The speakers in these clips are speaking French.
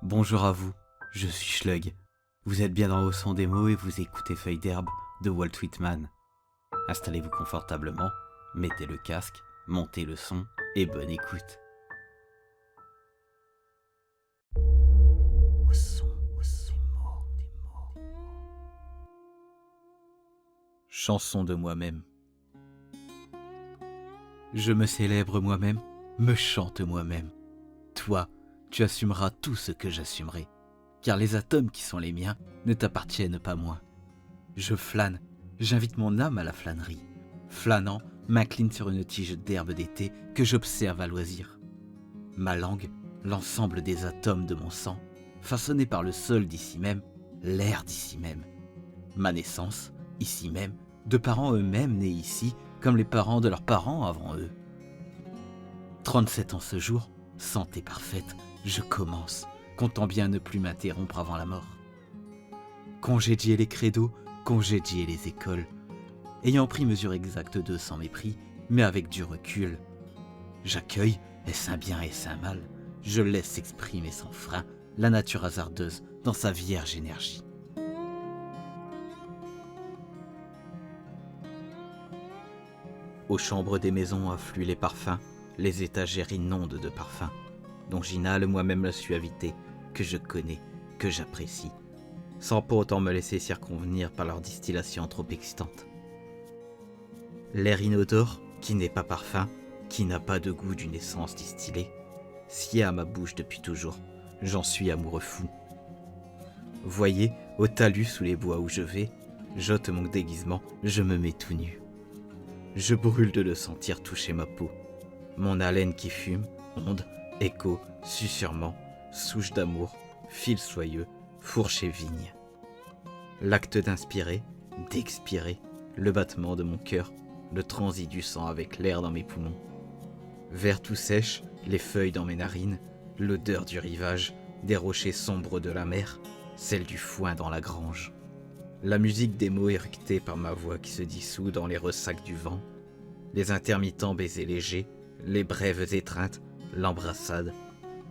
Bonjour à vous, je suis Schlug. Vous êtes bien dans Au son des mots et vous écoutez Feuille d'herbe de Walt Whitman. Installez-vous confortablement, mettez le casque, montez le son et bonne écoute. Au son des mots. Chanson de moi-même. Je me célèbre moi-même, me chante moi-même. Toi, tu assumeras tout ce que j'assumerai, car les atomes qui sont les miens ne t'appartiennent pas moins. Je flâne, j'invite mon âme à la flânerie. Flânant, m'incline sur une tige d'herbe d'été que j'observe à loisir. Ma langue, l'ensemble des atomes de mon sang, façonné par le sol d'ici même, l'air d'ici même. Ma naissance, ici même, de parents eux-mêmes nés ici, comme les parents de leurs parents avant eux. 37 ans ce jour, santé parfaite, je commence, comptant bien ne plus m'interrompre avant la mort. Congédier les credos, congédier les écoles, ayant pris mesure exacte d'eux sans mépris, mais avec du recul. J'accueille, est-ce un bien, est-ce un mal, je laisse s'exprimer sans frein la nature hasardeuse dans sa vierge énergie. Aux chambres des maisons affluent les parfums, les étagères inondent de parfums, dont j'inhale moi-même la suavité, que je connais, que j'apprécie, sans pour autant me laisser circonvenir par leur distillation trop excitante. L'air inodore, qui n'est pas parfum, qui n'a pas de goût d'une essence distillée, sied à ma bouche depuis toujours, j'en suis amoureux fou. Voyez, au talus sous les bois où je vais, j'ôte mon déguisement, je me mets tout nu. Je brûle de le sentir toucher ma peau. Mon haleine qui fume, onde, écho, susurrement, souche d'amour, fil soyeux, fourche et vigne. L'acte d'inspirer, d'expirer, le battement de mon cœur, le transit du sang avec l'air dans mes poumons. Vers tout sèche, les feuilles dans mes narines, l'odeur du rivage, des rochers sombres de la mer, celle du foin dans la grange. La musique des mots éructés par ma voix qui se dissout dans les ressacs du vent, les intermittents baisers légers, les brèves étreintes, l'embrassade,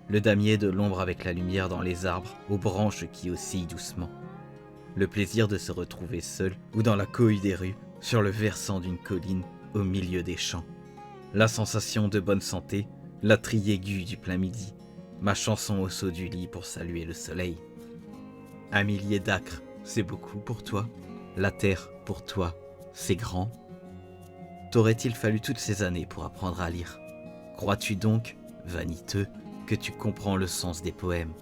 le damier de l'ombre avec la lumière dans les arbres, aux branches qui oscillent doucement. Le plaisir de se retrouver seul ou dans la cohue des rues, sur le versant d'une colline, au milieu des champs. La sensation de bonne santé, la trille aiguë du plein midi, ma chanson au saut du lit pour saluer le soleil. 1 millier d'acres, c'est beaucoup pour toi? La terre, pour toi, c'est grand? T'aurait-il fallu toutes ces années pour apprendre à lire? Crois-tu donc, vaniteux, que tu comprends le sens des poèmes?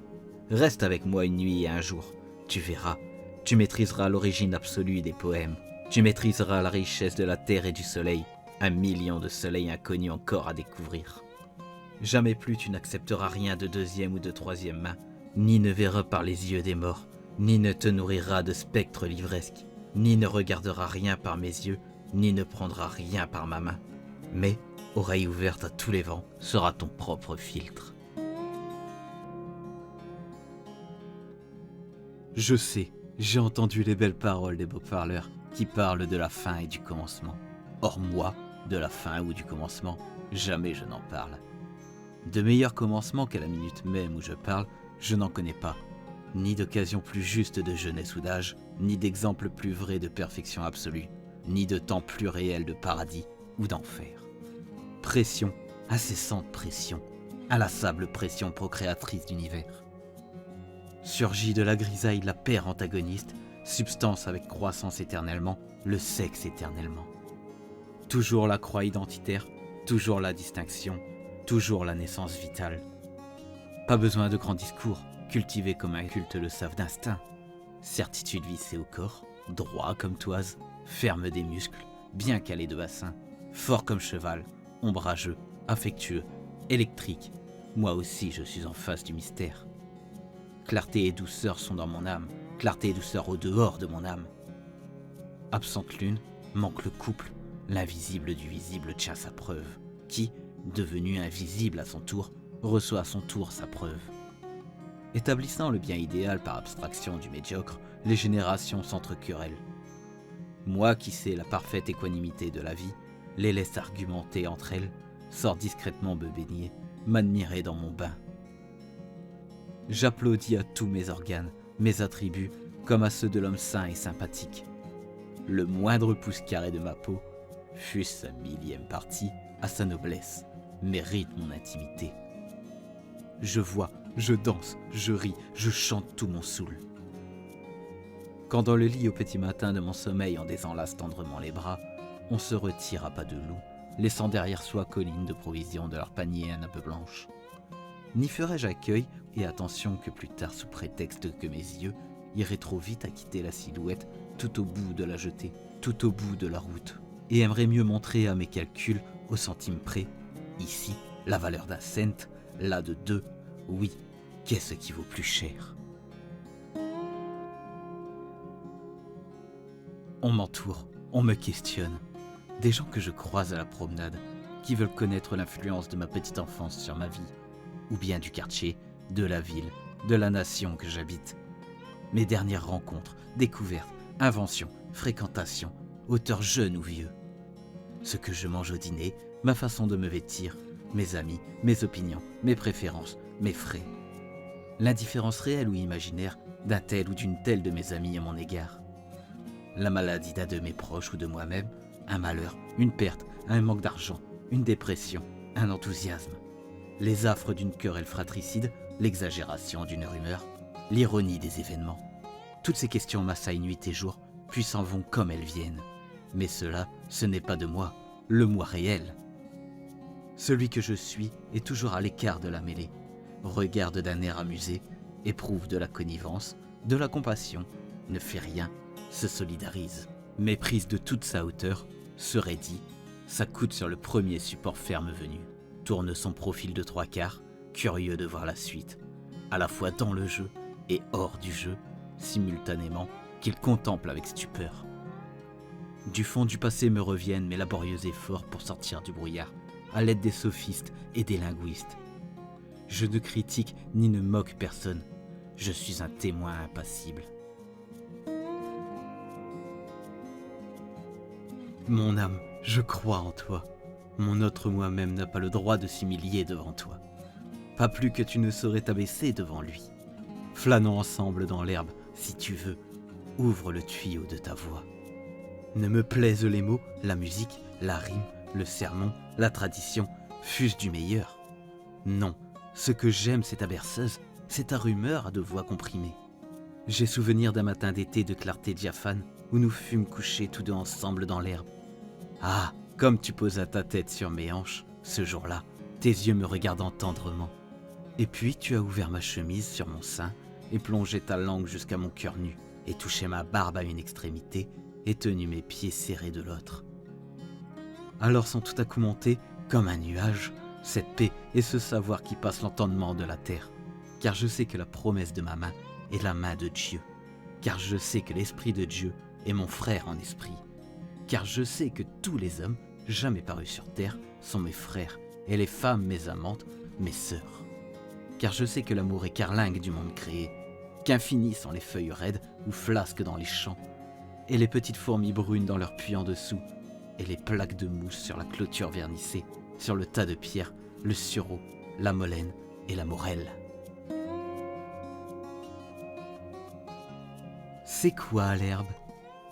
Reste avec moi une nuit et un jour, tu verras, tu maîtriseras l'origine absolue des poèmes. Tu maîtriseras la richesse de la terre et du soleil, 1 million de soleils inconnus encore à découvrir. Jamais plus tu n'accepteras rien de deuxième ou de troisième main, ni ne verras par les yeux des morts, ni ne te nourriras de spectres livresques, ni ne regarderas rien par mes yeux, ni ne prendras rien par ma main. Mais, oreille ouverte à tous les vents, sera ton propre filtre. Je sais, j'ai entendu les belles paroles des beaux parleurs qui parlent de la fin et du commencement. Or moi, de la fin ou du commencement, jamais je n'en parle. De meilleur commencement qu'à la minute même où je parle, je n'en connais pas. Ni d'occasion plus juste de jeunesse ou d'âge, ni d'exemple plus vrai de perfection absolue, ni de temps plus réel de paradis ou d'enfer. Pression, incessante pression, inlassable pression procréatrice d'univers. Surgit de la grisaille la paire antagoniste, substance avec croissance éternellement, le sexe éternellement. Toujours la croix identitaire, toujours la distinction, toujours la naissance vitale. Pas besoin de grands discours, cultivés comme un culte le savent d'instinct. Certitude vissée au corps, droit comme toise, ferme des muscles, bien calé de bassin, fort comme cheval, ombrageux, affectueux, électrique. Moi aussi je suis en face du mystère. Clarté et douceur sont dans mon âme, clarté et douceur au dehors de mon âme. Absente l'une, manque le couple, l'invisible du visible tient sa preuve, qui, devenu invisible à son tour, reçoit à son tour sa preuve. Établissant le bien idéal par abstraction du médiocre, les générations s'entrequerellent. Moi qui sais la parfaite équanimité de la vie, les laisse argumenter entre elles, sors discrètement me baigner, m'admirer dans mon bain. J'applaudis à tous mes organes, mes attributs, comme à ceux de l'homme sain et sympathique. Le moindre pouce carré de ma peau, fût-ce sa millième partie, à sa noblesse, mérite mon intimité. Je vois, je danse, je ris, je chante tout mon soul. Quand dans le lit au petit matin de mon sommeil on désenlace tendrement les bras, on se retire à pas de loup, laissant derrière soi colline de provisions de leur panier à nappe blanche. N'y ferais-je accueil, et attention que plus tard sous prétexte que mes yeux iraient trop vite à quitter la silhouette tout au bout de la jetée, tout au bout de la route, et aimerais mieux montrer à mes calculs au centime près, ici, la valeur d'un cent, là de 2, oui, qu'est-ce qui vaut plus cher? On m'entoure, on me questionne. Des gens que je croise à la promenade, qui veulent connaître l'influence de ma petite enfance sur ma vie, ou bien du quartier, de la ville, de la nation que j'habite. Mes dernières rencontres, découvertes, inventions, fréquentations, auteurs jeunes ou vieux. Ce que je mange au dîner, ma façon de me vêtir, mes amis, mes opinions, mes préférences, mes frais. L'indifférence réelle ou imaginaire d'un tel ou d'une telle de mes amis à mon égard. La maladie d'un de mes proches ou de moi-même, un malheur, une perte, un manque d'argent, une dépression, un enthousiasme. Les affres d'une querelle fratricide, l'exagération d'une rumeur, l'ironie des événements. Toutes ces questions m'assaillent nuit et jour, puis s'en vont comme elles viennent. Mais cela, ce n'est pas de moi, le moi réel. Celui que je suis est toujours à l'écart de la mêlée, regarde d'un air amusé, éprouve de la connivence, de la compassion, ne fait rien, se solidarise, méprise de toute sa hauteur, se raidit, s'accoude sur le premier support ferme venu, tourne son profil de 3/4, curieux de voir la suite, à la fois dans le jeu et hors du jeu, simultanément, qu'il contemple avec stupeur. Du fond du passé me reviennent mes laborieux efforts pour sortir du brouillard, à l'aide des sophistes et des linguistes. Je ne critique ni ne moque personne, je suis un témoin impassible. Mon âme, je crois en toi. Mon autre moi-même n'a pas le droit de s'humilier devant toi. Pas plus que tu ne saurais t'abaisser devant lui. Flânons ensemble dans l'herbe, si tu veux. Ouvre le tuyau de ta voix. Ne me plaisent les mots, la musique, la rime, le sermon, la tradition, fût-ce du meilleur. Non, ce que j'aime c'est ta berceuse, c'est ta rumeur à 2 voix comprimées. J'ai souvenir d'un matin d'été de clarté diaphane où nous fûmes couchés tous deux ensemble dans l'herbe. Ah, comme tu posas ta tête sur mes hanches, ce jour-là, tes yeux me regardant tendrement. Et puis tu as ouvert ma chemise sur mon sein et plongé ta langue jusqu'à mon cœur nu, et touché ma barbe à une extrémité et tenu mes pieds serrés de l'autre. Alors sont tout à coup montés, comme un nuage, cette paix et ce savoir qui passe l'entendement de la terre, car je sais que la promesse de ma main est la main de Dieu, car je sais que l'Esprit de Dieu est mon frère en esprit, car je sais que tous les hommes jamais parus sur terre sont mes frères, et les femmes mes amantes, mes sœurs. Car je sais que l'amour est carlingue du monde créé, qu'infinies sont les feuilles raides ou flasques dans les champs, et les petites fourmis brunes dans leur puits en dessous, et les plaques de mousse sur la clôture vernissée, sur le tas de pierres, le sureau, la molène et la morelle. C'est quoi l'herbe ?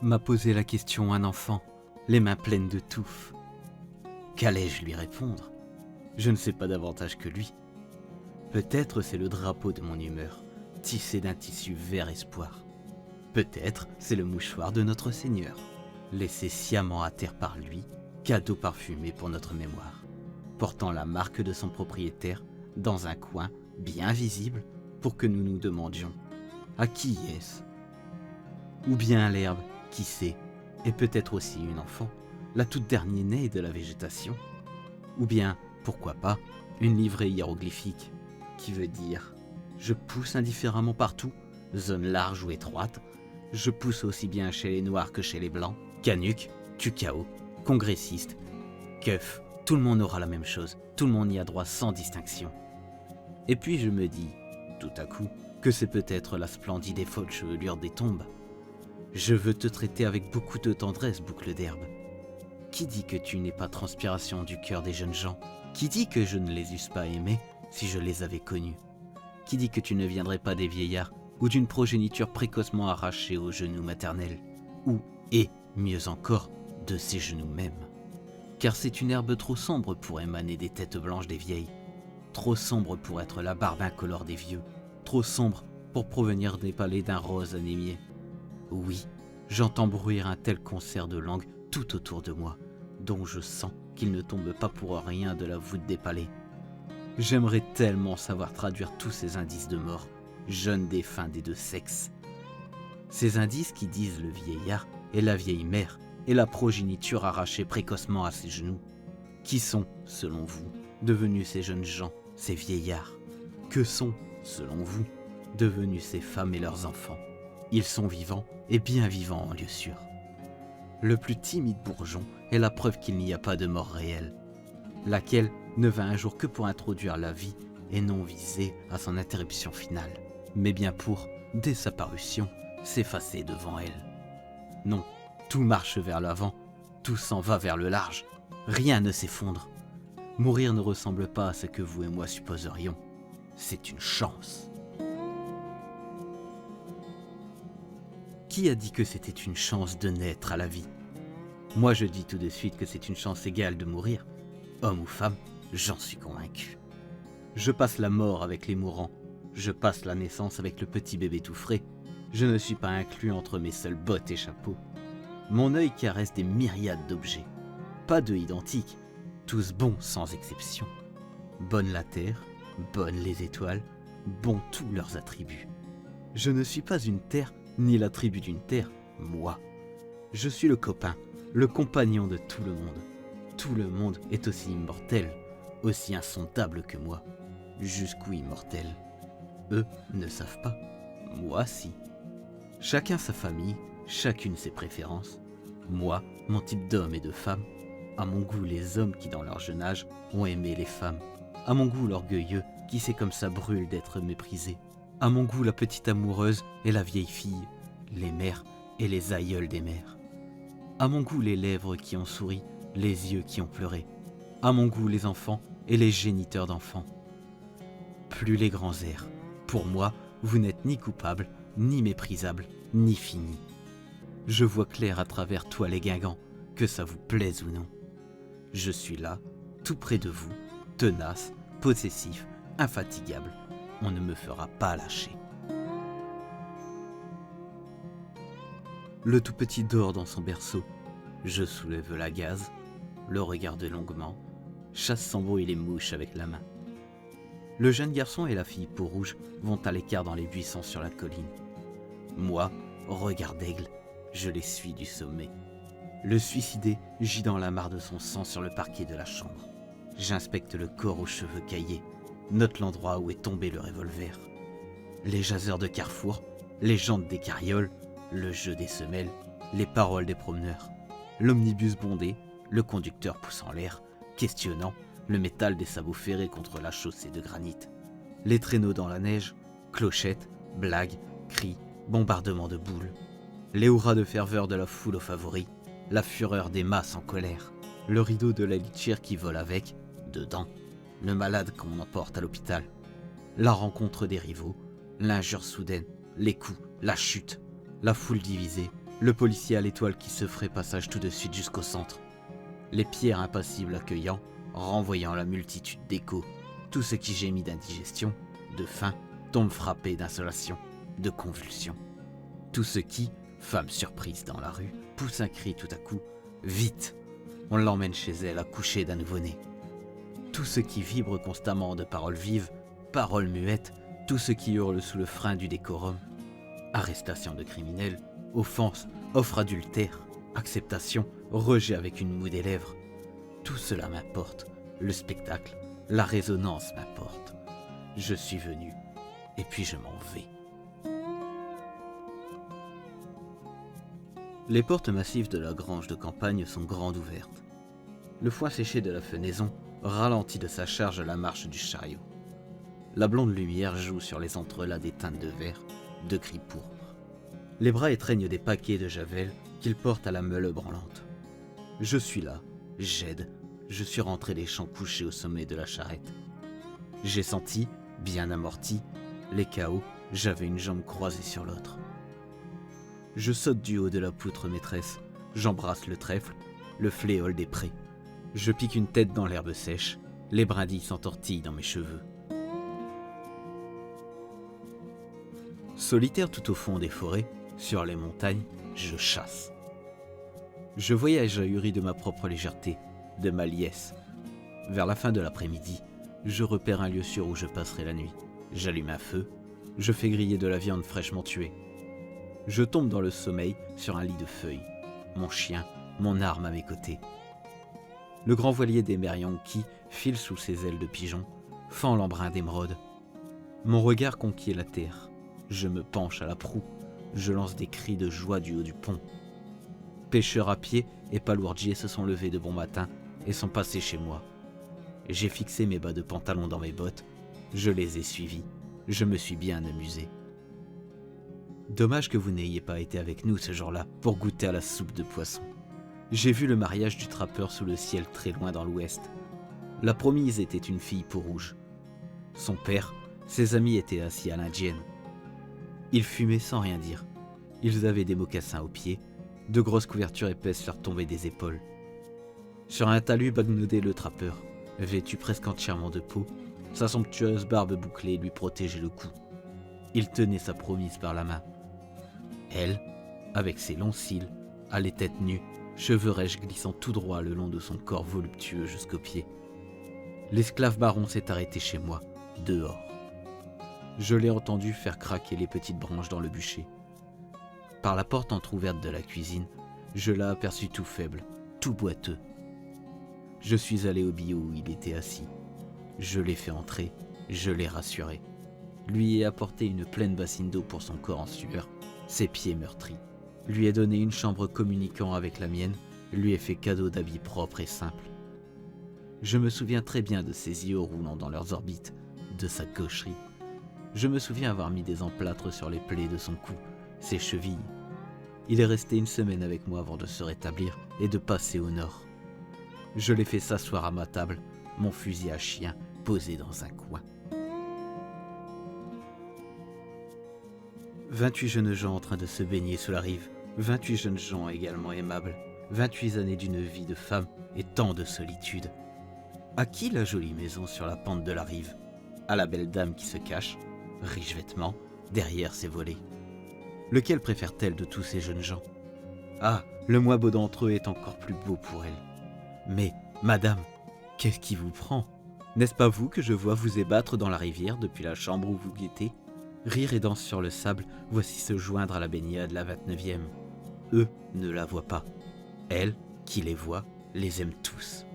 M'a posé la question un enfant, les mains pleines de touffes. Qu'allais-je lui répondre ? Je ne sais pas davantage que lui. Peut-être c'est le drapeau de mon humeur, tissé d'un tissu vert espoir. Peut-être c'est le mouchoir de notre Seigneur, laissé sciemment à terre par lui, cadeau parfumé pour notre mémoire, portant la marque de son propriétaire dans un coin bien visible pour que nous nous demandions « À qui est-ce » ? Ou bien l'herbe, qui sait, est peut-être aussi une enfant, la toute dernière née de la végétation. Ou bien, pourquoi pas, une livrée hiéroglyphique, qui veut dire « Je pousse indifféremment partout, zone large ou étroite, je pousse aussi bien chez les noirs que chez les blancs, canuc, cucao, congressiste, keuf, tout le monde aura la même chose, tout le monde y a droit sans distinction. » Et puis je me dis, tout à coup, que c'est peut-être la splendide et folle chevelure des tombes. Je veux te traiter avec beaucoup de tendresse, boucle d'herbe. Qui dit que tu n'es pas transpiration du cœur des jeunes gens ? Qui dit que je ne les eusse pas aimés si je les avais connus ? Qui dit que tu ne viendrais pas des vieillards ou d'une progéniture précocement arrachée aux genoux maternels, ou, et mieux encore, de ses genoux mêmes. Car c'est une herbe trop sombre pour émaner des têtes blanches des vieilles, trop sombre pour être la barbe incolore des vieux, trop sombre pour provenir des palais d'un rose anémié. Oui, j'entends bruire un tel concert de langues tout autour de moi, dont je sens qu'il ne tombe pas pour rien de la voûte des palais. J'aimerais tellement savoir traduire tous ces indices de mort, jeunes défunts des deux sexes. Ces indices qui disent le vieillard et la vieille mère et la progéniture arrachée précocement à ses genoux. Qui sont, selon vous, devenus ces jeunes gens, ces vieillards? Que sont, selon vous, devenus ces femmes et leurs enfants? Ils sont vivants et bien vivants en lieu sûr. Le plus timide bourgeon est la preuve qu'il n'y a pas de mort réelle, laquelle ne vint un jour que pour introduire la vie et non viser à son interruption finale, mais bien pour, dès sa parution, s'effacer devant elle. Non, tout marche vers l'avant, tout s'en va vers le large, rien ne s'effondre. Mourir ne ressemble pas à ce que vous et moi supposerions, c'est une chance. Qui a dit que c'était une chance de naître à la vie? Moi je dis tout de suite que c'est une chance égale de mourir. Homme ou femme, j'en suis convaincu. Je passe la mort avec les mourants, je passe la naissance avec le petit bébé tout frais. Je ne suis pas inclus entre mes seules bottes et chapeaux. Mon œil caresse des myriades d'objets, pas deux identiques, tous bons sans exception. Bonne la terre, bonnes les étoiles, bons tous leurs attributs. Je ne suis pas une terre, ni l'attribut d'une terre, moi. Je suis le copain, le compagnon de tout le monde. Tout le monde est aussi immortel, aussi insondable que moi. Jusqu'où immortel? Eux ne savent pas, moi si. Chacun sa famille, chacune ses préférences. Moi, mon type d'homme et de femme. À mon goût les hommes qui dans leur jeune âge ont aimé les femmes. À mon goût l'orgueilleux qui sait comme ça brûle d'être méprisé. À mon goût la petite amoureuse et la vieille fille, les mères et les aïeuls des mères. À mon goût les lèvres qui ont souri, les yeux qui ont pleuré. À mon goût les enfants et les géniteurs d'enfants. Plus les grands airs. Pour moi, vous n'êtes ni coupable, ni méprisable, ni fini. Je vois clair à travers toi les guingants, que ça vous plaise ou non. Je suis là, tout près de vous, tenace, possessif, infatigable. On ne me fera pas lâcher. Le tout petit dort dans son berceau. Je soulève la gaze, le regarde longuement, chasse sans bruit les mouches avec la main. Le jeune garçon et la fille peau rouge vont à l'écart dans les buissons sur la colline. Moi, regard d'aigle, je les suis du sommet. Le suicidé gît dans la mare de son sang sur le parquet de la chambre. J'inspecte le corps aux cheveux caillés, note l'endroit où est tombé le revolver. Les jaseurs de carrefour, les jantes des carrioles, le jeu des semelles, les paroles des promeneurs. L'omnibus bondé, le conducteur poussant l'air, questionnant le métal des sabots ferrés contre la chaussée de granit. Les traîneaux dans la neige, clochettes, blagues, cris, bombardements de boules. Les hurrahs de ferveur de la foule aux favoris, la fureur des masses en colère, le rideau de la litière qui vole avec, dedans, le malade qu'on emporte à l'hôpital, la rencontre des rivaux, l'injure soudaine, les coups, la chute, la foule divisée, le policier à l'étoile qui se ferait passage tout de suite jusqu'au centre, les pierres impassibles accueillant, renvoyant la multitude d'échos, tout ce qui gémit d'indigestion, de faim, tombe frappé d'insolation, de convulsion. Tout ce qui, femme surprise dans la rue, pousse un cri tout à coup, vite, on l'emmène chez elle accouchée d'un nouveau-né. Tout ce qui vibre constamment de paroles vives, paroles muettes, tout ce qui hurle sous le frein du décorum. Arrestation de criminels, offense, offre adultère, acceptation, rejet avec une moue des lèvres. Tout cela m'importe, le spectacle, la résonance m'importe. Je suis venu, et puis je m'en vais. Les portes massives de la grange de campagne sont grandes ouvertes. Le foin séché de la fenaison ralentit de sa charge la marche du chariot. La blonde lumière joue sur les entrelacs des teintes de vert, de gris pourpre. Les bras étreignent des paquets de javel qu'il porte à la meule branlante. Je suis là, j'aide, je suis rentré des champs couchés au sommet de la charrette. J'ai senti, bien amorti, Les KO, j'avais une jambe croisée sur l'autre. Je saute du haut de la poutre maîtresse, j'embrasse le trèfle, le fléau des prés. Je pique une tête dans l'herbe sèche, les brindilles s'entortillent dans mes cheveux. Solitaire tout au fond des forêts, sur les montagnes, je chasse. Je voyage ahuri de ma propre légèreté, de ma liesse. Vers la fin de l'après-midi, je repère un lieu sûr où je passerai la nuit. J'allume un feu, je fais griller de la viande fraîchement tuée. Je tombe dans le sommeil sur un lit de feuilles, mon chien, mon arme à mes côtés. Le grand voilier des mers Yonki file sous ses ailes de pigeon, fend l'embrun d'émeraude. Mon regard conquiert la terre, je me penche à la proue, je lance des cris de joie du haut du pont. Pêcheurs à pied et palourdiers se sont levés de bon matin et sont passés chez moi. J'ai fixé mes bas de pantalon dans mes bottes, je les ai suivis, je me suis bien amusé. Dommage que vous n'ayez pas été avec nous ce jour-là pour goûter à la soupe de poisson. J'ai vu le mariage du trappeur sous le ciel très loin dans l'ouest. La promise était une fille peau-rouge. Son père, ses amis étaient assis à l'indienne. Ils fumaient sans rien dire. Ils avaient des mocassins aux pieds, de grosses couvertures épaisses leur tombaient des épaules. Sur un talus bagnoudait le trappeur, vêtu presque entièrement de peau, sa somptueuse barbe bouclée lui protégeait le cou. Il tenait sa promise par la main. Elle, avec ses longs cils, allait tête nue, cheveux rêches glissant tout droit le long de son corps voluptueux jusqu'aux pieds. L'esclave baron s'est arrêté chez moi, dehors. Je l'ai entendu faire craquer les petites branches dans le bûcher. Par la porte entr'ouverte de la cuisine, je l'ai aperçu tout faible, tout boiteux. Je suis allé au billot où il était assis. Je l'ai fait entrer, je l'ai rassuré. Lui ai apporté une pleine bassine d'eau pour son corps en sueur, ses pieds meurtris. Lui ai donné une chambre communiquant avec la mienne, lui ai fait cadeau d'habits propres et simples. Je me souviens très bien de ses yeux roulant dans leurs orbites, de sa gaucherie. Je me souviens avoir mis des emplâtres sur les plaies de son cou, ses chevilles. Il est resté une semaine avec moi avant de se rétablir et de passer au nord. Je l'ai fait s'asseoir à ma table, mon fusil à chien posé dans un coin. 28 jeunes gens en train de se baigner sous la rive, 28 jeunes gens également aimables, 28 années d'une vie de femme et tant de solitude. À qui la jolie maison sur la pente de la rive? À la belle dame qui se cache, riche vêtement, derrière ses volets. Lequel préfère-t-elle de tous ces jeunes gens? Ah, le moins beau d'entre eux est encore plus beau pour elle. Mais, madame, qu'est-ce qui vous prend? N'est-ce pas vous que je vois vous ébattre dans la rivière depuis la chambre où vous guettez? Rire et danse sur le sable, voici se joindre à la baignade la 29e. Eux ne la voient pas. Elle, qui les voit, les aime tous.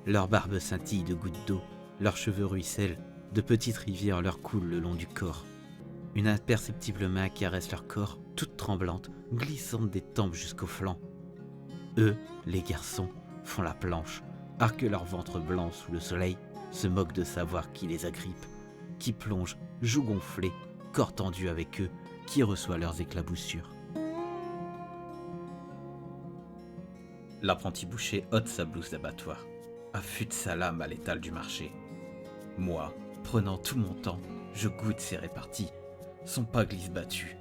Leurs barbes scintillent de gouttes d'eau, leurs cheveux ruissellent, de petites rivières leur coulent le long du corps. Une imperceptible main caresse leur corps, toute tremblante, glissante des tempes jusqu'aux flancs. Eux, les garçons, font la planche, arquent leur ventre blanc sous le soleil, se moquent de savoir qui les agrippe, qui plonge, joues gonflées, corps tendu avec eux, qui reçoit leurs éclaboussures. L'apprenti boucher ôte sa blouse d'abattoir, affûte sa lame à l'étal du marché. Moi, prenant tout mon temps, je goûte ses réparties, son pas glisse battu.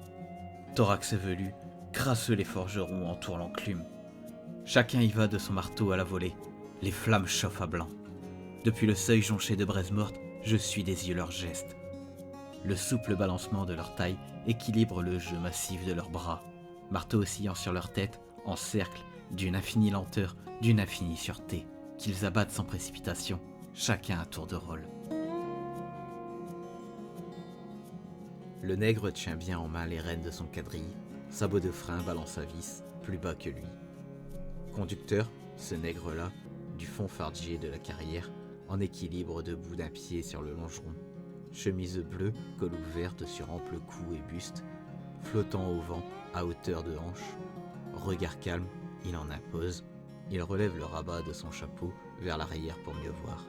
Thorax velu, crasseux les forgerons entourent l'enclume. Chacun y va de son marteau à la volée, les flammes chauffent à blanc. Depuis le seuil jonché de braises mortes, je suis des yeux leurs gestes. Le souple balancement de leur taille équilibre le jeu massif de leurs bras. Marteau oscillant sur leur tête, en cercle, d'une infinie lenteur, d'une infinie sûreté, qu'ils abattent sans précipitation, chacun à tour de rôle. Le nègre tient bien en main les rênes de son quadrille, sabot de frein balance à vis, plus bas que lui. Conducteur, ce nègre-là, du fond fardier de la carrière, en équilibre debout d'un pied sur le longeron. Chemise bleue, col ouverte sur ample cou et buste, flottant au vent à hauteur de hanche. Regard calme, il en impose, il relève le rabat de son chapeau vers l'arrière pour mieux voir.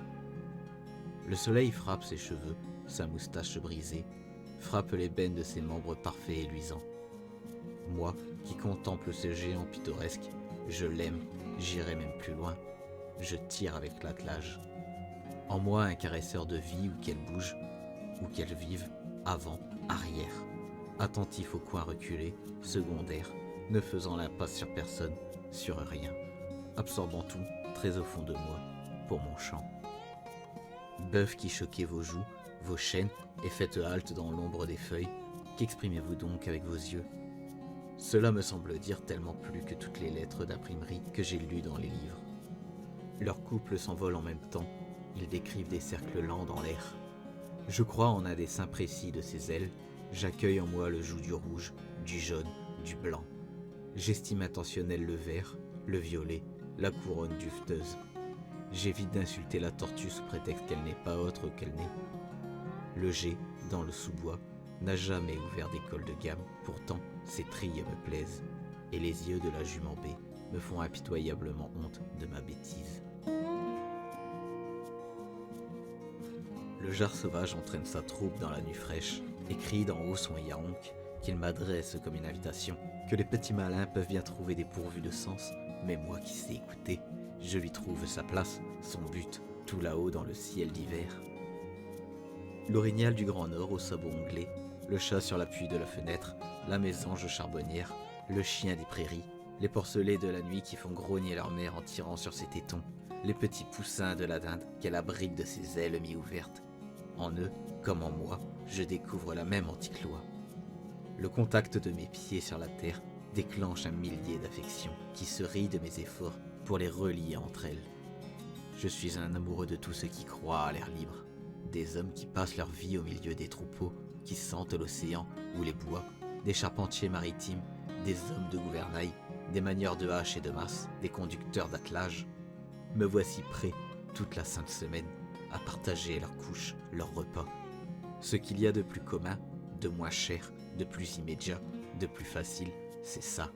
Le soleil frappe ses cheveux, sa moustache brisée, frappe l'ébène de ses membres parfaits et luisants. Moi, qui contemple ce géant pittoresque, je l'aime, j'irai même plus loin, je tire avec l'attelage. En moi un caresseur de vie où qu'elle bouge, où qu'elle vive, avant arrière, attentif au coin reculé, secondaire, ne faisant l'impasse sur personne, sur rien, absorbant tout très au fond de moi, pour mon chant. Bœuf qui choquez vos joues, vos chaînes, et faites halte dans l'ombre des feuilles, qu'exprimez-vous donc avec vos yeux? Cela me semble dire tellement plus que toutes les lettres d'imprimerie que j'ai lues dans les livres. Leurs couples s'envolent en même temps, ils décrivent des cercles lents dans l'air. Je crois en un dessin précis de ces ailes, j'accueille en moi le joug du rouge, du jaune, du blanc. J'estime intentionnel le vert, le violet, la couronne dufteuse. J'évite d'insulter la tortue sous prétexte qu'elle n'est pas autre qu'elle n'est. Le G, dans le sous-bois, n'a jamais ouvert d'école de gamme, pourtant ses trilles me plaisent, et les yeux de la jument B me font impitoyablement honte de ma bêtise. Le jar sauvage entraîne sa troupe dans la nuit fraîche, et crie d'en haut son yaonk, qu'il m'adresse comme une invitation, que les petits malins peuvent bien trouver dépourvus de sens, mais moi qui sais écouter, je lui trouve sa place, son but, tout là-haut dans le ciel d'hiver. L'orignal du Grand Nord au sabot onglé, le chat sur l'appui de la fenêtre, la mésange charbonnière, le chien des prairies, les porcelets de la nuit qui font grogner leur mère en tirant sur ses tétons, les petits poussins de la dinde qu'elle abrite de ses ailes mi-ouvertes. En eux, comme en moi, je découvre la même antique loi. Le contact de mes pieds sur la terre déclenche un millier d'affections qui se rient de mes efforts pour les relier entre elles. Je suis un amoureux de tous ceux qui croient à l'air libre, des hommes qui passent leur vie au milieu des troupeaux, qui sentent l'océan ou les bois, des charpentiers maritimes, des hommes de gouvernail, des manieurs de hache et de masse, des conducteurs d'attelage. Me voici prêt, toute la sainte semaine, à partager leurs couches, leurs repas. Ce qu'il y a de plus commun, de moins cher, de plus immédiat, de plus facile, c'est ça,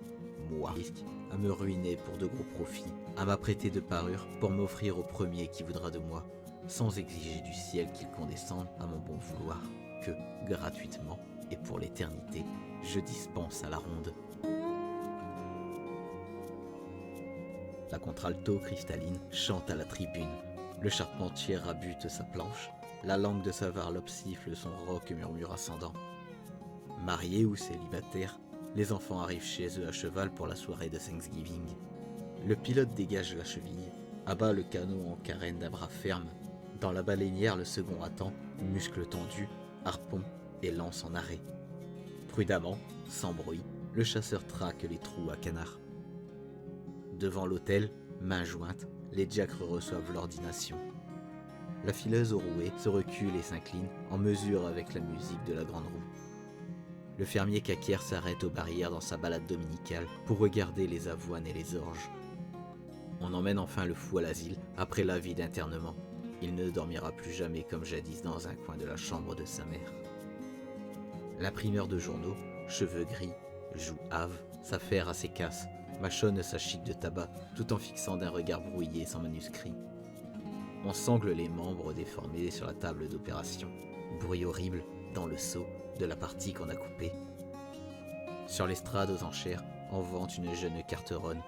moi. Risque à me ruiner pour de gros profits, à m'apprêter de parure pour m'offrir au premier qui voudra de moi, sans exiger du ciel qu'il condescende à mon bon vouloir, que, gratuitement et pour l'éternité, je dispense à la ronde. La contralto cristalline chante à la tribune, le charpentier rabute sa planche, la langue de sa varlope siffle son roc murmure ascendant. Mariés ou célibataires, les enfants arrivent chez eux à cheval pour la soirée de Thanksgiving. Le pilote dégage la cheville, abat le canot en carène d'un bras ferme. Dans la baleinière, le second attend, muscles tendus, harpon et lance en arrêt. Prudemment, sans bruit, le chasseur traque les trous à canard. Devant l'autel, mains jointes, les diacres reçoivent l'ordination. La fileuse au rouet se recule et s'incline en mesure avec la musique de la grande roue. Le fermier caquière s'arrête aux barrières dans sa balade dominicale pour regarder les avoines et les orges. On emmène enfin le fou à l'asile après la vie d'internement. Il ne dormira plus jamais comme jadis dans un coin de la chambre de sa mère. L'imprimeur de journaux, cheveux gris, joues hâves, s'affaire à ses casses, mâchonne sa chique de tabac tout en fixant d'un regard brouillé son manuscrit. On sangle les membres déformés sur la table d'opération. Bruit horrible, dans le seau, de la partie qu'on a coupée. Sur l'estrade aux enchères, en vente une jeune carteronne.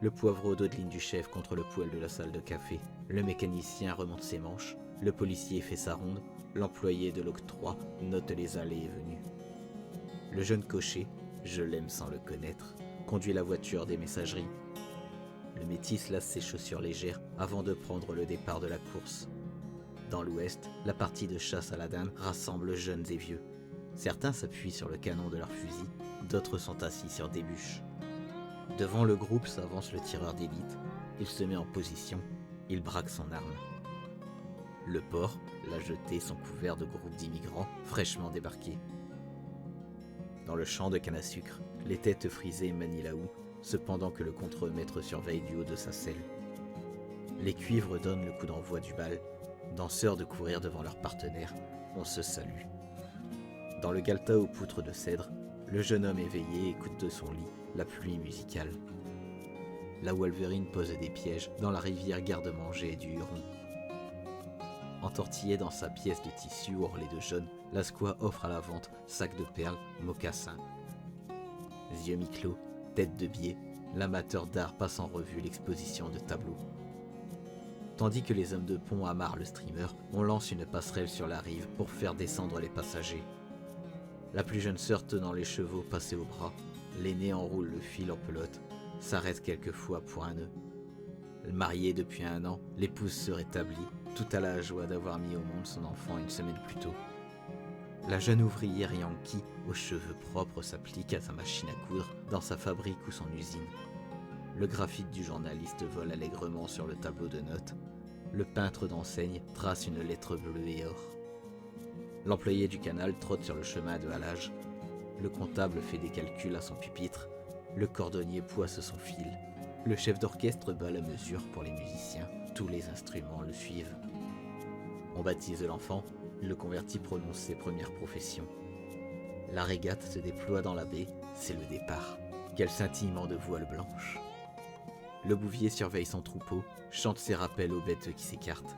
Le poivreau d'Audeline du chef contre le poêle de la salle de café. Le mécanicien remonte ses manches. Le policier fait sa ronde. L'employé de l'octroi note les allées et venues. Le jeune cocher, je l'aime sans le connaître, conduit la voiture des messageries. Le métis lace ses chaussures légères avant de prendre le départ de la course. Dans l'ouest, la partie de chasse à la dinde rassemble jeunes et vieux. Certains s'appuient sur le canon de leurs fusils, d'autres sont assis sur des bûches. Devant le groupe s'avance le tireur d'élite. Il se met en position, il braque son arme. Le port, la jetée sont couverts de groupes d'immigrants fraîchement débarqués. Dans le champ de canne à sucre, les têtes frisées manient la houe, cependant que le contremaître surveille du haut de sa selle. Les cuivres donnent le coup d'envoi du bal. Danseurs de courir devant leurs partenaires, on se salue. Dans le galetas aux poutres de cèdre, le jeune homme éveillé écoute de son lit la pluie musicale. La Wolverine pose des pièges dans la rivière garde-manger du Huron. Entortillé dans sa pièce de tissu orlée de jaune, la squaw offre à la vente sacs de perles, mocassins. Yeux mi-clos, tête de biais, l'amateur d'art passe en revue l'exposition de tableaux. Tandis que les hommes de pont amarrent le steamer, on lance une passerelle sur la rive pour faire descendre les passagers. La plus jeune sœur tenant les chevaux passés au bras, l'aînée enroule le fil en pelote, s'arrête quelquefois pour un nœud. Mariée depuis 1 an, l'épouse se rétablit, tout à la joie d'avoir mis au monde son enfant une semaine plus tôt. La jeune ouvrière Yankee, aux cheveux propres, s'applique à sa machine à coudre dans sa fabrique ou son usine. Le graphite du journaliste vole allègrement sur le tableau de notes. Le peintre d'enseigne trace une lettre bleue et or. L'employé du canal trotte sur le chemin de halage. Le comptable fait des calculs à son pupitre. Le cordonnier poisse son fil. Le chef d'orchestre bat la mesure pour les musiciens. Tous les instruments le suivent. On baptise l'enfant. Le converti prononce ses premières professions. La régate se déploie dans la baie. C'est le départ. Quel scintillement de voiles blanches. Le bouvier surveille son troupeau, chante ses rappels aux bêtes qui s'écartent.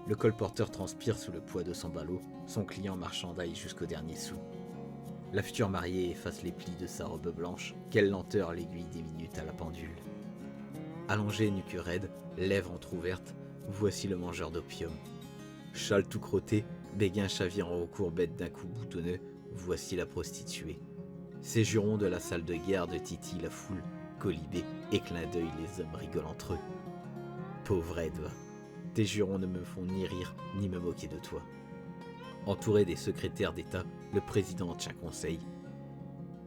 Le colporteur transpire sous le poids de son ballot, son client marchandaille jusqu'au dernier sou. La future mariée efface les plis de sa robe blanche, quelle lenteur l'aiguille des minutes à la pendule. Allongé nuque raide, lèvres entr'ouvertes, voici le mangeur d'opium. Châle tout crotté, béguin chavirant aux courbettes d'un cou boutonneux, voici la prostituée. Ces jurons de la salle de garde titillent la foule, colibés et clin d'œil les hommes rigolent entre eux. Pauvre Edva, tes jurons ne me font ni rire ni me moquer de toi. Entouré des secrétaires d'État, le président tient conseil.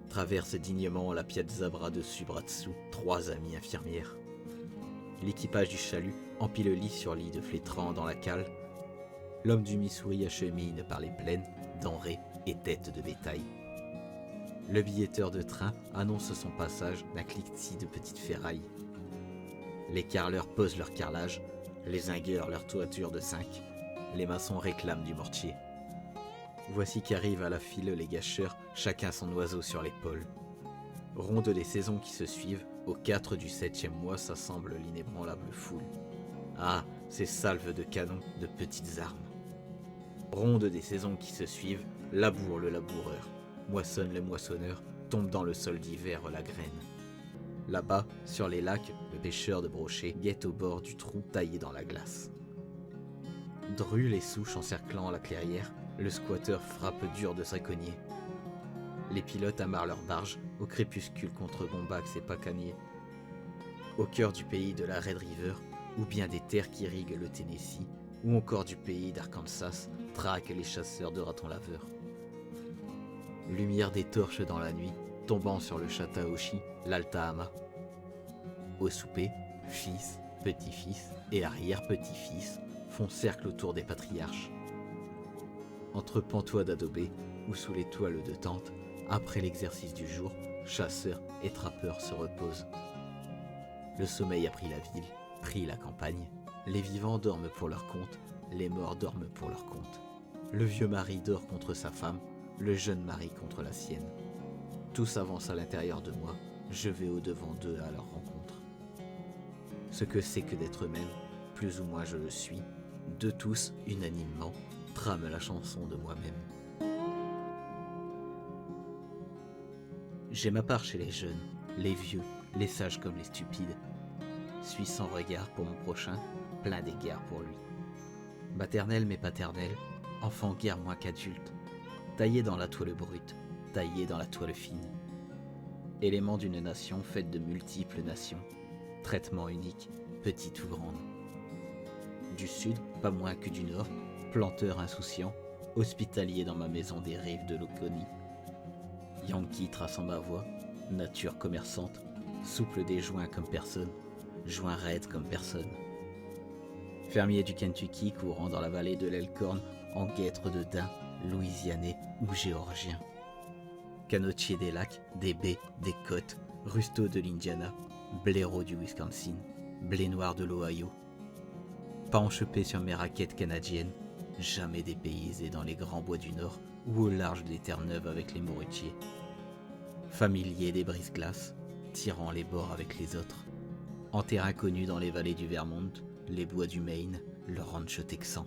Traverse dignement la piazza bras dessus bras dessous, 3 amies infirmières. L'équipage du chalut empile lit sur lit de flétrant dans la cale. L'homme du Missouri achemine par les plaines, denrées et têtes de bétail. Le billetteur de train annonce son passage d'un cliquetis de petites ferrailles. Les carreleurs posent leur carrelage, les zingueurs leur toiture de 5, les maçons réclament du mortier. Voici qu'arrivent à la file les gâcheurs, chacun son oiseau sur l'épaule. Ronde des saisons qui se suivent, au 4 du 7e mois s'assemble l'inébranlable foule. Ah, ces salves de canons, de petites armes. Ronde des saisons qui se suivent, laboure le laboureur, moissonne le moissonneur, tombe dans le sol d'hiver la graine. Là-bas, sur les lacs, le pêcheur de brochet guette au bord du trou taillé dans la glace. Drue les souches encerclant la clairière, le squatteur frappe dur de sa cognée. Les pilotes amarrent leurs barges, au crépuscule contre Bombax et Pacanier. Au cœur du pays de la Red River, ou bien des terres qui irriguent le Tennessee, ou encore du pays d'Arkansas, traquent les chasseurs de ratons laveurs. Lumière des torches dans la nuit, tombant sur le Chattahoochee, l'Altahama. Au souper, fils, petits-fils et arrière-petits-fils font cercle autour des patriarches. Entre pantois d'adobé ou sous les toiles de tente, après l'exercice du jour, chasseurs et trappeurs se reposent. Le sommeil a pris la ville, pris la campagne. Les vivants dorment pour leur compte, les morts dorment pour leur compte. Le vieux mari dort contre sa femme, le jeune mari contre la sienne. Tous avancent à l'intérieur de moi, je vais au-devant d'eux à leur rencontre. Ce que c'est que d'être eux-mêmes, plus ou moins je le suis, de tous, unanimement, trame la chanson de moi-même. J'ai ma part chez les jeunes, les vieux, les sages comme les stupides. Suis sans regard pour mon prochain, plein d'égards pour lui. Maternel mais paternel, enfant guère moins qu'adulte, taillé dans la toile brute, taillé dans la toile fine. Élément d'une nation faite de multiples nations, traitement unique, petite ou grande. Du sud, pas moins que du nord, planteur insouciant, hospitalier dans ma maison des rives de l'Oconee. Yankee traçant ma voie, nature commerçante, souple des joints comme personne, joints raides comme personne. Fermier du Kentucky courant dans la vallée de l'Elkhorn en guêtre de daim, louisianais ou géorgien. Canotier des lacs, des baies, des côtes, rusteau de l'Indiana, blaireau du Wisconsin, blé noir de l'Ohio. Pas enchepé sur mes raquettes canadiennes, jamais dépaysé dans les grands bois du Nord ou au large des terres neuves avec les morutiers. Familier des brise-glaces, tirant les bords avec les autres. En terrain connu dans les vallées du Vermont, les bois du Maine, le ranch texan.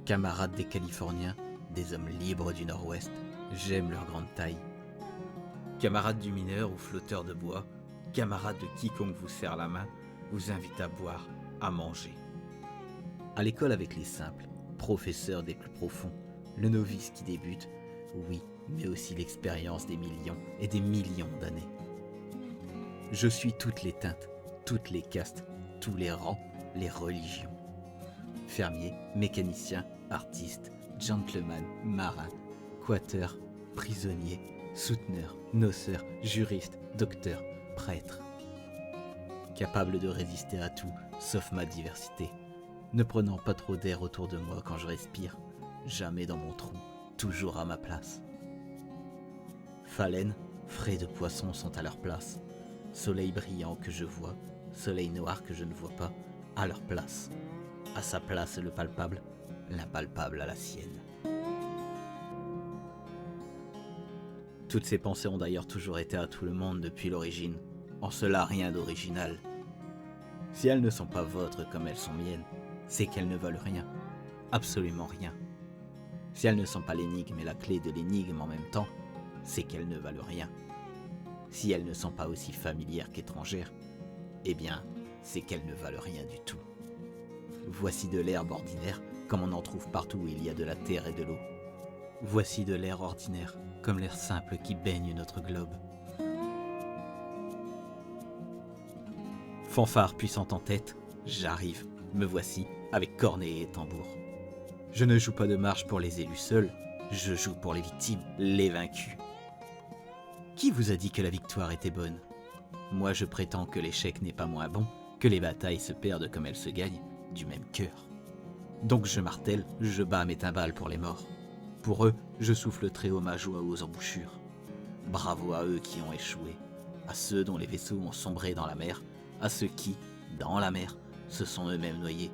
Camarades des Californiens, des hommes libres du Nord-Ouest, j'aime leur grande taille. Camarades du mineur ou flotteur de bois, camarades de quiconque vous serre la main, vous invite à boire, à manger. À l'école avec les simples, professeur des plus profonds, le novice qui débute, oui, mais aussi l'expérience des millions et des millions d'années. Je suis toutes les teintes, toutes les castes, tous les rangs, les religions. Fermier, mécanicien, artiste, gentleman, marin, quater, prisonnier, souteneur, noceur, juriste, docteur, prêtre. Capable de résister à tout, sauf ma diversité. Ne prenant pas trop d'air autour de moi quand je respire, jamais dans mon trou, toujours à ma place. Phalène, frais de poissons sont à leur place. Soleil brillant que je vois, soleil noir que je ne vois pas, à leur place. À sa place le palpable, l'impalpable à la sienne. Toutes ces pensées ont d'ailleurs toujours été à tout le monde depuis l'origine. En cela rien d'original. Si elles ne sont pas vôtres comme elles sont miennes, c'est qu'elles ne valent rien. Absolument rien. Si elles ne sont pas l'énigme et la clé de l'énigme en même temps, c'est qu'elles ne valent rien. Si elles ne sont pas aussi familières qu'étrangères, eh bien, c'est qu'elles ne valent rien du tout. Voici de l'herbe ordinaire, comme on en trouve partout où il y a de la terre et de l'eau. Voici de l'air ordinaire, comme l'air simple qui baigne notre globe. Fanfare puissante en tête, j'arrive, me voici, avec cornet et tambour. Je ne joue pas de marche pour les élus seuls, je joue pour les victimes, les vaincus. Qui vous a dit que la victoire était bonne? Moi je prétends que l'échec n'est pas moins bon, que les batailles se perdent comme elles se gagnent, du même cœur. Donc je martèle, je bats mes timbales pour les morts. Pour eux, je souffle très haut ma joie aux embouchures. Bravo à eux qui ont échoué, à ceux dont les vaisseaux ont sombré dans la mer, à ceux qui, dans la mer, se sont eux-mêmes noyés,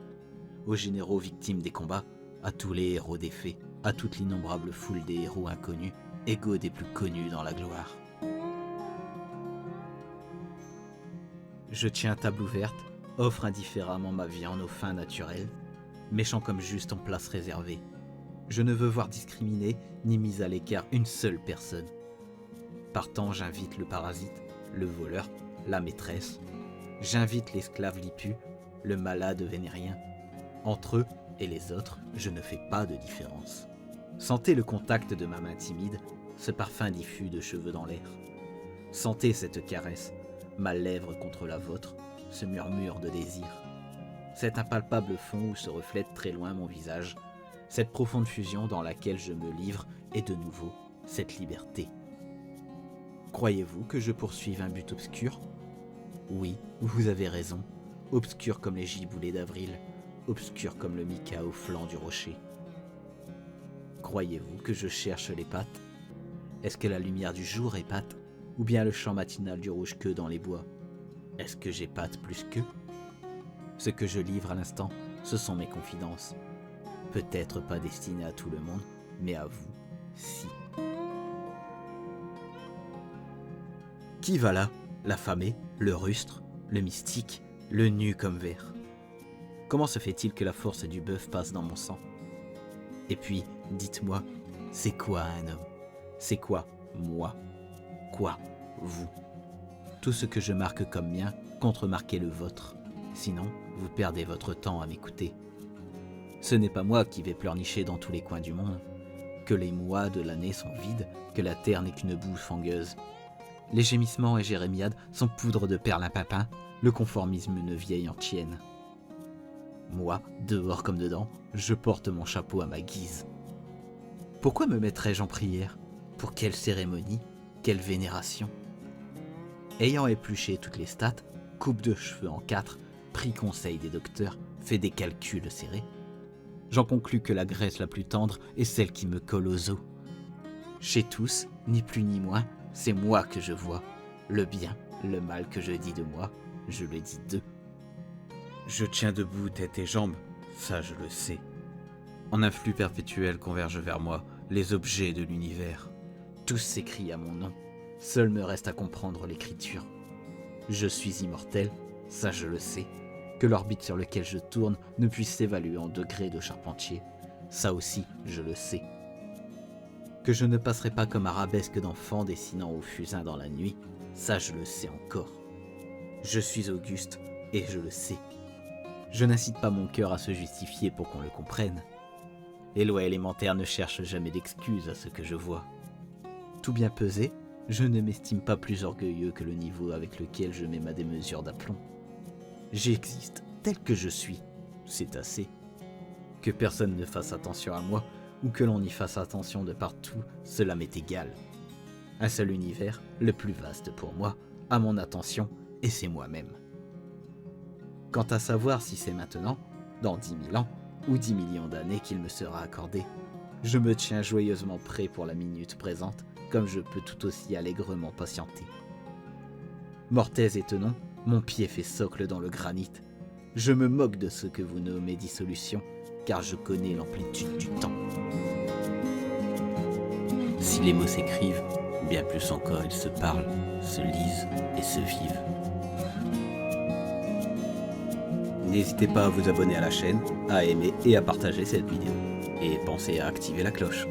aux généraux victimes des combats, à tous les héros des faits, à toute l'innombrable foule des héros inconnus, égaux des plus connus dans la gloire. Je tiens table ouverte, offre indifféremment ma viande aux fins naturelles, méchant comme juste en place réservée. Je ne veux voir discriminer ni mise à l'écart une seule personne. Partant, j'invite le parasite, le voleur, la maîtresse. J'invite l'esclave lipu, le malade vénérien. Entre eux et les autres, je ne fais pas de différence. Sentez le contact de ma main timide, ce parfum diffus de cheveux dans l'air. Sentez cette caresse, ma lèvre contre la vôtre, ce murmure de désir. Cet impalpable fond où se reflète très loin mon visage, cette profonde fusion dans laquelle je me livre et de nouveau, cette liberté. Croyez-vous que je poursuive un but obscur? Oui, vous avez raison, obscur comme les giboulées d'avril, obscur comme le mica au flanc du rocher. Croyez-vous que je cherche les pattes? Est-ce que la lumière du jour épate, ou bien le chant matinal du rouge-queue dans les bois? Est-ce que j'épate plus qu'eux? Ce que je livre à l'instant, ce sont mes confidences. Peut-être pas destinées à tout le monde, mais à vous, si. Qui va là? L'affamé, le rustre, le mystique, le nu comme verre. Comment se fait-il que la force du bœuf passe dans mon sang? Et puis, dites-moi, c'est quoi un homme? C'est quoi moi? Quoi vous? Tout ce que je marque comme mien, contremarquez le vôtre. Sinon, vous perdez votre temps à m'écouter. Ce n'est pas moi qui vais pleurnicher dans tous les coins du monde. Que les mois de l'année sont vides, que la terre n'est qu'une boue fangueuse. Les gémissements et jérémiades sont poudre de perlimpinpin, le conformisme une vieille antienne. Moi, dehors comme dedans, je porte mon chapeau à ma guise. Pourquoi me mettrais-je en prière? Pour quelle cérémonie? Quelle vénération? Ayant épluché toutes les stats, coupe de cheveux en 4, pris conseil des docteurs, fait des calculs serrés, j'en conclus que la graisse la plus tendre est celle qui me colle aux os. Chez tous, ni plus ni moins, c'est moi que je vois. Le bien, le mal que je dis de moi, je le dis d'eux. Je tiens debout tête et jambes, ça je le sais. En un flux perpétuel convergent vers moi les objets de l'univers. Tous s'écrient à mon nom, seul me reste à comprendre l'écriture. Je suis immortel, ça je le sais. Que l'orbite sur laquelle je tourne ne puisse s'évaluer en degrés de charpentier, ça aussi je le sais. Que je ne passerai pas comme arabesque d'enfant dessinant au fusain dans la nuit, ça je le sais encore. Je suis auguste et je le sais. Je n'incite pas mon cœur à se justifier pour qu'on le comprenne. Les lois élémentaires ne cherchent jamais d'excuses à ce que je vois. Tout bien pesé, je ne m'estime pas plus orgueilleux que le niveau avec lequel je mets ma démesure d'aplomb. J'existe tel que je suis, c'est assez. Que personne ne fasse attention à moi, ou que l'on y fasse attention de partout, cela m'est égal. Un seul univers, le plus vaste pour moi, a mon attention, et c'est moi-même. Quant à savoir si c'est maintenant, dans 10 000 ans, ou 10 millions d'années qu'il me sera accordé, je me tiens joyeusement prêt pour la minute présente, comme je peux tout aussi allègrement patienter. Mortaise et tenon, mon pied fait socle dans le granit. Je me moque de ce que vous nommez dissolution, car je connais l'amplitude du temps. Si les mots s'écrivent, bien plus encore ils se parlent, se lisent et se vivent. N'hésitez pas à vous abonner à la chaîne, à aimer et à partager cette vidéo. Et pensez à activer la cloche.